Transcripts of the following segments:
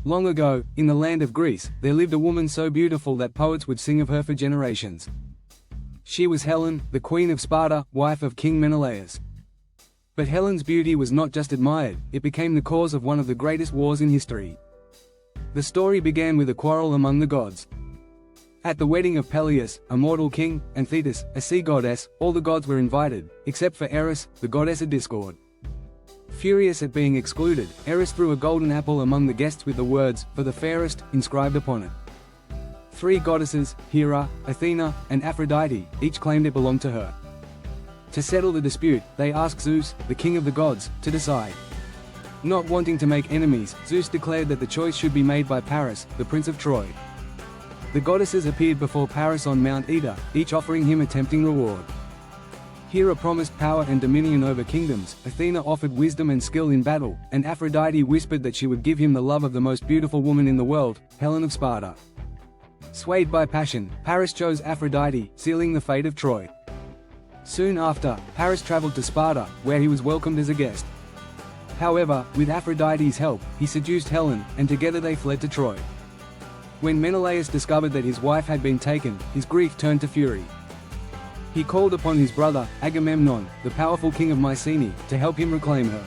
Long ago, in the land of Greece, there lived a woman so beautiful that poets would sing of her for generations. She was Helen, the queen of Sparta, wife of King Menelaus. But Helen's beauty was not just admired, it became the cause of one of the greatest wars in history. The story began with a quarrel among the gods. At the wedding of Peleus, a mortal king, and Thetis, a sea goddess, all the gods were invited, except for Eris, the goddess of discord. Furious at being excluded, Eris threw a golden apple among the guests with the words, "For the fairest," inscribed upon it. 3 goddesses, Hera, Athena, and Aphrodite, each claimed it belonged to her. To settle the dispute, they asked Zeus, the king of the gods, to decide. Not wanting to make enemies, Zeus declared that the choice should be made by Paris, the prince of Troy. The goddesses appeared before Paris on Mount Ida, each offering him a tempting reward. Hera promised power and dominion over kingdoms, Athena offered wisdom and skill in battle, and Aphrodite whispered that she would give him the love of the most beautiful woman in the world, Helen of Sparta. Swayed by passion, Paris chose Aphrodite, sealing the fate of Troy. Soon after, Paris traveled to Sparta, where he was welcomed as a guest. However, with Aphrodite's help, he seduced Helen, and together they fled to Troy. When Menelaus discovered that his wife had been taken, his grief turned to fury. He called upon his brother, Agamemnon, the powerful king of Mycenae, to help him reclaim her.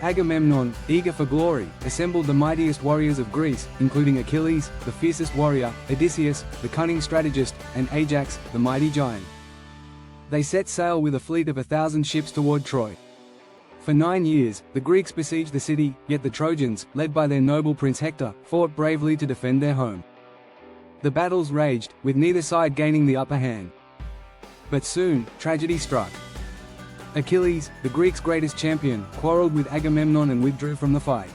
Agamemnon, eager for glory, assembled the mightiest warriors of Greece, including Achilles, the fiercest warrior, Odysseus, the cunning strategist, and Ajax, the mighty giant. They set sail with a fleet of 1,000 ships toward Troy. For 9 years, the Greeks besieged the city, yet the Trojans, led by their noble prince Hector, fought bravely to defend their home. The battles raged, with neither side gaining the upper hand. But soon, tragedy struck. Achilles, the Greeks' greatest champion, quarreled with Agamemnon and withdrew from the fight.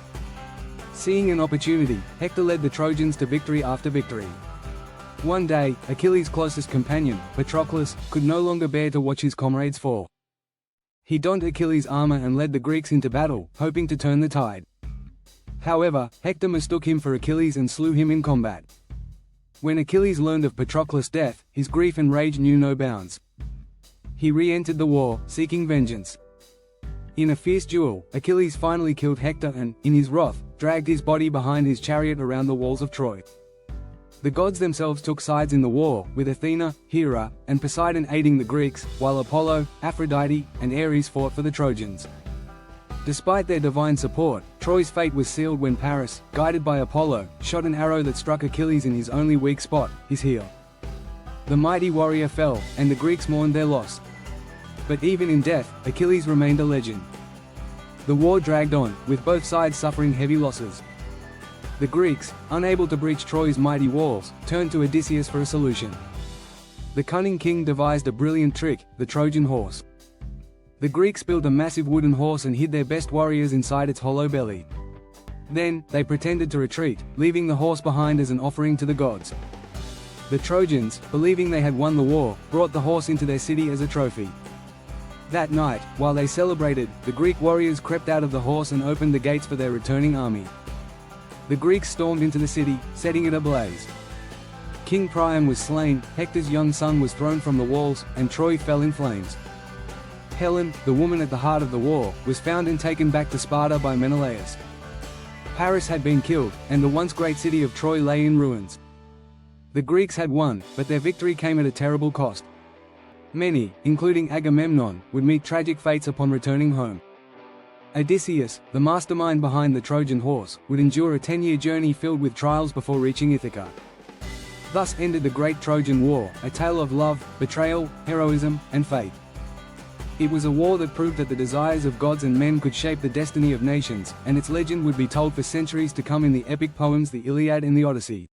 Seeing an opportunity, Hector led the Trojans to victory after victory. One day, Achilles' closest companion, Patroclus, could no longer bear to watch his comrades fall. He donned Achilles' armor and led the Greeks into battle, hoping to turn the tide. However, Hector mistook him for Achilles and slew him in combat. When Achilles learned of Patroclus' death, his grief and rage knew no bounds. He re-entered the war, seeking vengeance. In a fierce duel, Achilles finally killed Hector and, in his wrath, dragged his body behind his chariot around the walls of Troy. The gods themselves took sides in the war, with Athena, Hera, and Poseidon aiding the Greeks, while Apollo, Aphrodite, and Ares fought for the Trojans. Despite their divine support, Troy's fate was sealed when Paris, guided by Apollo, shot an arrow that struck Achilles in his only weak spot, his heel. The mighty warrior fell, and the Greeks mourned their loss. But even in death, Achilles remained a legend. The war dragged on, with both sides suffering heavy losses. The Greeks, unable to breach Troy's mighty walls, turned to Odysseus for a solution. The cunning king devised a brilliant trick, the Trojan horse. The Greeks built a massive wooden horse and hid their best warriors inside its hollow belly. Then, they pretended to retreat, leaving the horse behind as an offering to the gods. The Trojans, believing they had won the war, brought the horse into their city as a trophy. That night, while they celebrated, the Greek warriors crept out of the horse and opened the gates for their returning army. The Greeks stormed into the city, setting it ablaze. King Priam was slain, Hector's young son was thrown from the walls, and Troy fell in flames. Helen, the woman at the heart of the war, was found and taken back to Sparta by Menelaus. Paris had been killed, and the once great city of Troy lay in ruins. The Greeks had won, but their victory came at a terrible cost. Many, including Agamemnon, would meet tragic fates upon returning home. Odysseus, the mastermind behind the Trojan horse, would endure a 10-year journey filled with trials before reaching Ithaca. Thus ended the Great Trojan War, a tale of love, betrayal, heroism, and fate. It was a war that proved that the desires of gods and men could shape the destiny of nations, and its legend would be told for centuries to come in the epic poems the Iliad and the Odyssey.